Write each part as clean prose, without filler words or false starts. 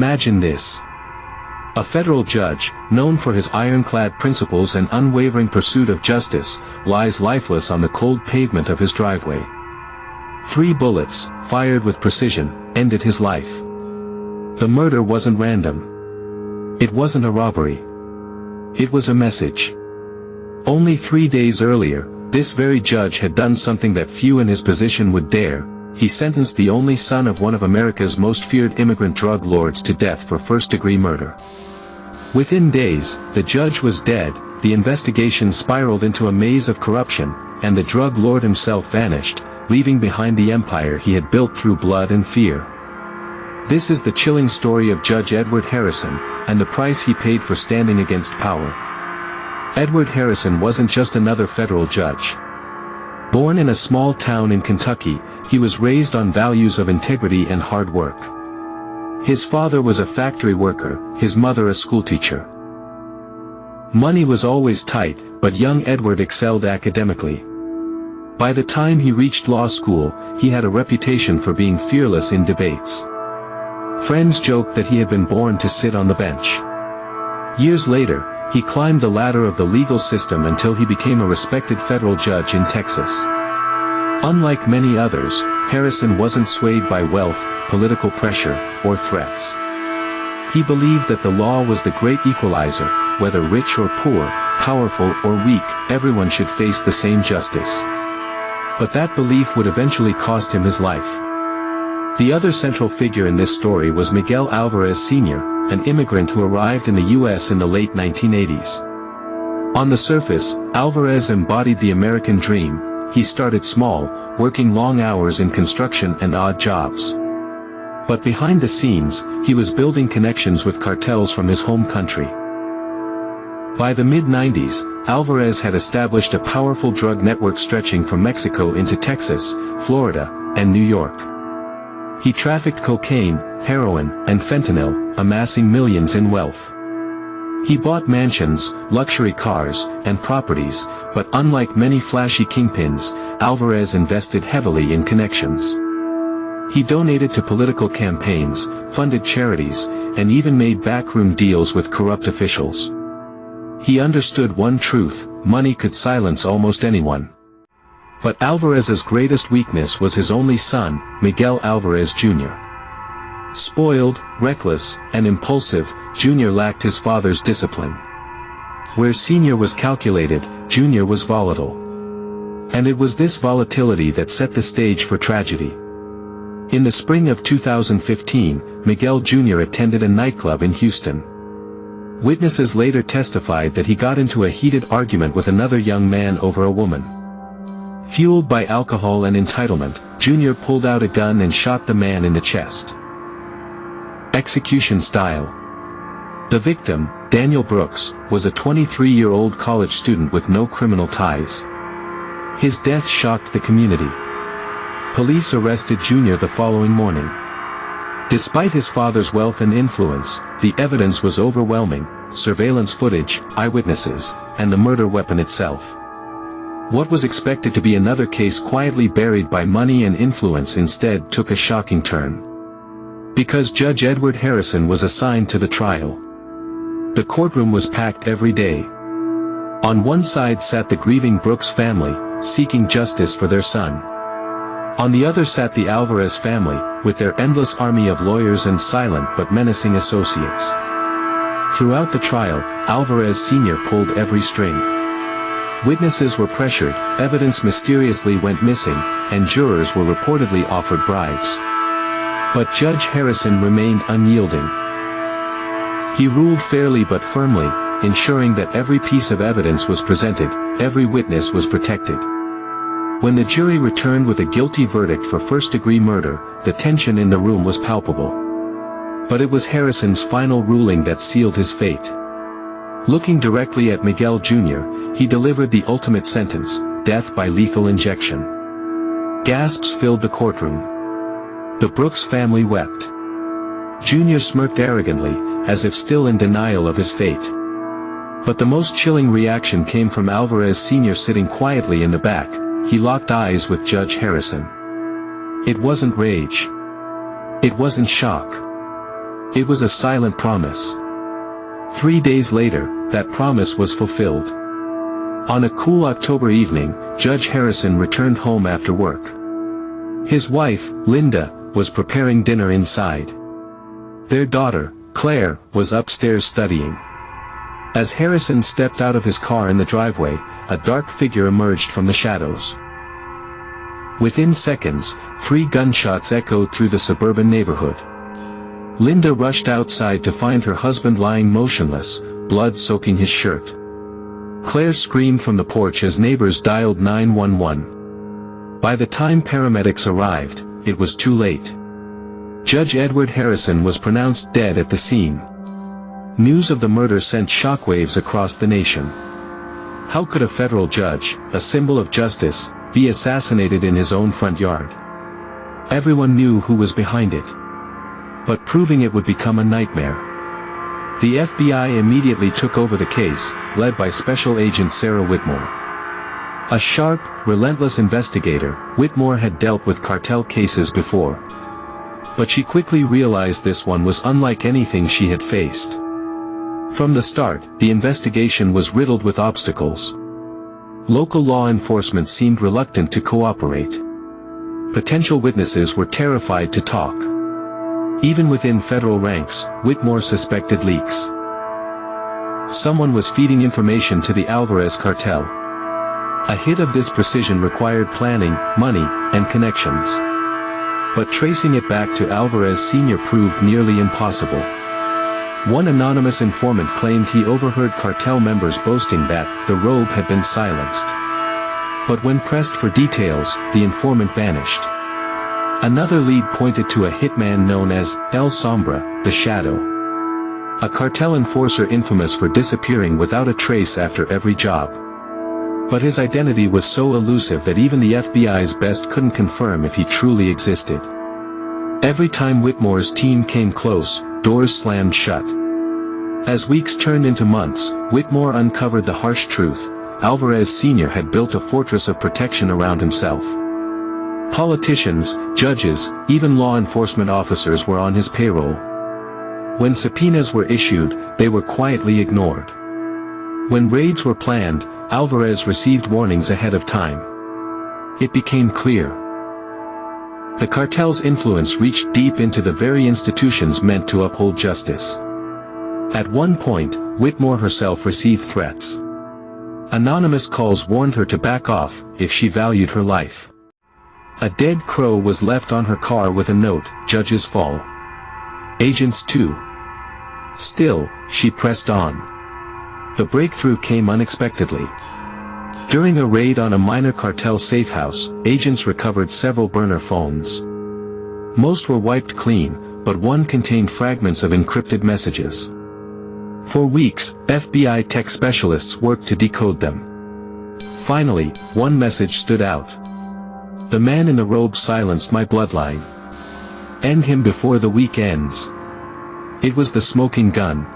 Imagine this. A federal judge, known for his ironclad principles and unwavering pursuit of justice, lies lifeless on the cold pavement of his driveway. 3 bullets, fired with precision, ended his life. The murder wasn't random. It wasn't a robbery. It was a message. Only 3 days earlier, this very judge had done something that few in his position would dare. He sentenced the only son of one of America's most feared immigrant drug lords to death for first-degree murder. Within days, the judge was dead, the investigation spiraled into a maze of corruption, and the drug lord himself vanished, leaving behind the empire he had built through blood and fear. This is the chilling story of Judge Edward Harrison, and the price he paid for standing against power. Edward Harrison wasn't just another federal judge. Born in a small town in Kentucky, he was raised on values of integrity and hard work. His father was a factory worker, his mother a schoolteacher. Money was always tight, but young Edward excelled academically. By the time he reached law school, he had a reputation for being fearless in debates. Friends joked that he had been born to sit on the bench. Years later, he climbed the ladder of the legal system until he became a respected federal judge in Texas. Unlike many others, Harrison wasn't swayed by wealth, political pressure, or threats. He believed that the law was the great equalizer, whether rich or poor, powerful or weak, everyone should face the same justice. But that belief would eventually cost him his life. The other central figure in this story was Miguel Alvarez Sr., an immigrant who arrived in the U.S. in the late 1980s. On the surface, Alvarez embodied the American dream. He started small, working long hours in construction and odd jobs. But behind the scenes, he was building connections with cartels from his home country. By the mid-90s, Alvarez had established a powerful drug network stretching from Mexico into Texas, Florida, and New York. He trafficked cocaine, heroin, and fentanyl, amassing millions in wealth. He bought mansions, luxury cars, and properties, but unlike many flashy kingpins, Alvarez invested heavily in connections. He donated to political campaigns, funded charities, and even made backroom deals with corrupt officials. He understood one truth: money could silence almost anyone. But Alvarez's greatest weakness was his only son, Miguel Alvarez Jr. Spoiled, reckless, and impulsive, Jr. lacked his father's discipline. Where Sr. was calculated, Jr. was volatile. And it was this volatility that set the stage for tragedy. In the spring of 2015, Miguel Jr. attended a nightclub in Houston. Witnesses later testified that he got into a heated argument with another young man over a woman. Fueled by alcohol and entitlement, Jr. pulled out a gun and shot the man in the chest. Execution style. The victim, Daniel Brooks, was a 23-year-old college student with no criminal ties. His death shocked the community. Police arrested Jr. the following morning. Despite his father's wealth and influence, the evidence was overwhelming: surveillance footage, eyewitnesses, and the murder weapon itself. What was expected to be another case quietly buried by money and influence instead took a shocking turn. Because Judge Edward Harrison was assigned to the trial. The courtroom was packed every day. On one side sat the grieving Brooks family, seeking justice for their son. On the other sat the Alvarez family, with their endless army of lawyers and silent but menacing associates. Throughout the trial, Alvarez Sr. pulled every string. Witnesses were pressured, evidence mysteriously went missing, and jurors were reportedly offered bribes. But Judge Harrison remained unyielding. He ruled fairly but firmly, ensuring that every piece of evidence was presented, every witness was protected. When the jury returned with a guilty verdict for first-degree murder, the tension in the room was palpable. But it was Harrison's final ruling that sealed his fate. Looking directly at Miguel Jr., he delivered the ultimate sentence: death by lethal injection. Gasps filled the courtroom. The Brooks family wept. Jr. smirked arrogantly, as if still in denial of his fate. But the most chilling reaction came from Alvarez Sr. sitting quietly in the back. He locked eyes with Judge Harrison. It wasn't rage. It wasn't shock. It was a silent promise. 3 days later, that promise was fulfilled. On a cool October evening, Judge Harrison returned home after work. His wife, Linda, was preparing dinner inside. Their daughter, Claire, was upstairs studying. As Harrison stepped out of his car in the driveway, a dark figure emerged from the shadows. Within seconds, 3 gunshots echoed through the suburban neighborhood. Linda rushed outside to find her husband lying motionless, blood soaking his shirt. Claire screamed from the porch as neighbors dialed 911. By the time paramedics arrived, it was too late. Judge Edward Harrison was pronounced dead at the scene. News of the murder sent shockwaves across the nation. How could a federal judge, a symbol of justice, be assassinated in his own front yard? Everyone knew who was behind it. But proving it would become a nightmare. The FBI immediately took over the case, led by Special Agent Sarah Whitmore. A sharp, relentless investigator, Whitmore had dealt with cartel cases before. But she quickly realized this one was unlike anything she had faced. From the start, the investigation was riddled with obstacles. Local law enforcement seemed reluctant to cooperate. Potential witnesses were terrified to talk. Even within federal ranks, Whitmore suspected leaks. Someone was feeding information to the Alvarez cartel. A hit of this precision required planning, money, and connections. But tracing it back to Alvarez Sr. proved nearly impossible. One anonymous informant claimed he overheard cartel members boasting that the robe had been silenced. But when pressed for details, the informant vanished. Another lead pointed to a hitman known as El Sombra, the Shadow. A cartel enforcer infamous for disappearing without a trace after every job. But his identity was so elusive that even the FBI's best couldn't confirm if he truly existed. Every time Whitmore's team came close, doors slammed shut. As weeks turned into months, Whitmore uncovered the harsh truth: Alvarez Sr. had built a fortress of protection around himself. Politicians, judges, even law enforcement officers were on his payroll. When subpoenas were issued, they were quietly ignored. When raids were planned, Alvarez received warnings ahead of time. It became clear. The cartel's influence reached deep into the very institutions meant to uphold justice. At one point, Whitmore herself received threats. Anonymous calls warned her to back off if she valued her life. A dead crow was left on her car with a note, "Judges fall. Agents too." Still, she pressed on. The breakthrough came unexpectedly. During a raid on a minor cartel safehouse, agents recovered several burner phones. Most were wiped clean, but one contained fragments of encrypted messages. For weeks, FBI tech specialists worked to decode them. Finally, one message stood out. "The man in the robe silenced my bloodline. End him before the week ends." It was the smoking gun.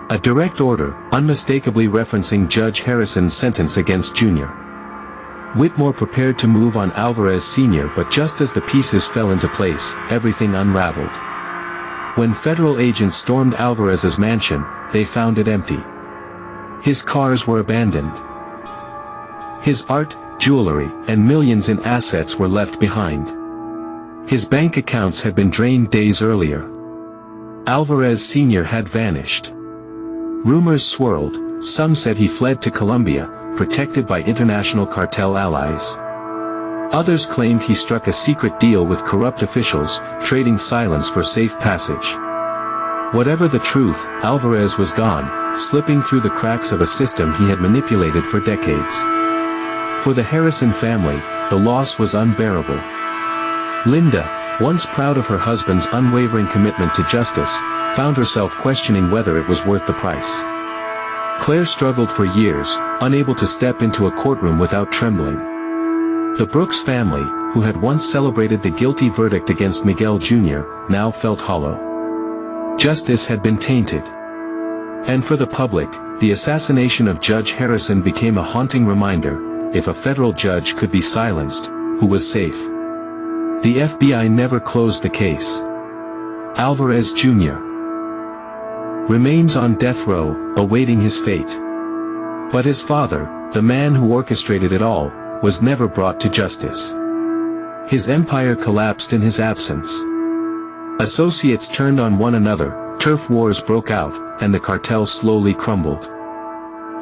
A direct order, unmistakably referencing Judge Harrison's sentence against Jr. Whitmore prepared to move on Alvarez Sr., but just as the pieces fell into place, everything unraveled. When federal agents stormed Alvarez's mansion, they found it empty. His cars were abandoned. His art, jewelry, and millions in assets were left behind. His bank accounts had been drained days earlier. Alvarez Sr. had vanished. Rumors swirled. Some said he fled to Colombia, protected by international cartel allies. Others claimed he struck a secret deal with corrupt officials, trading silence for safe passage. Whatever the truth, Alvarez was gone, slipping through the cracks of a system he had manipulated for decades. For the Harrison family, the loss was unbearable. Linda, once proud of her husband's unwavering commitment to justice, found herself questioning whether it was worth the price. Claire struggled for years, unable to step into a courtroom without trembling. The Brooks family, who had once celebrated the guilty verdict against Miguel Jr., now felt hollow. Justice had been tainted. And for the public, the assassination of Judge Harrison became a haunting reminder: if a federal judge could be silenced, who was safe? The FBI never closed the case. Alvarez Jr. remains on death row, awaiting his fate. But his father, the man who orchestrated it all, was never brought to justice. His empire collapsed in his absence. Associates turned on one another, turf wars broke out, and the cartel slowly crumbled.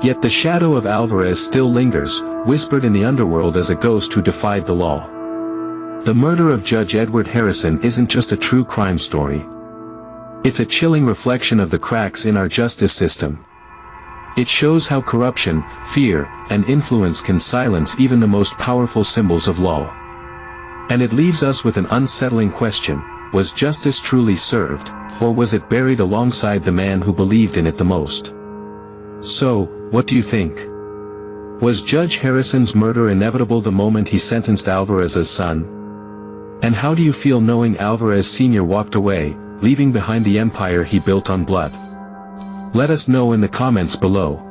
Yet the shadow of Alvarez still lingers, whispered in the underworld as a ghost who defied the law. The murder of Judge Edward Harrison isn't just a true crime story. It's a chilling reflection of the cracks in our justice system. It shows how corruption, fear, and influence can silence even the most powerful symbols of law. And it leaves us with an unsettling question: was justice truly served, or was it buried alongside the man who believed in it the most? So, what do you think? Was Judge Harrison's murder inevitable the moment he sentenced Alvarez's son? And how do you feel knowing Alvarez Sr. walked away, leaving behind the empire he built on blood? Let us know in the comments below.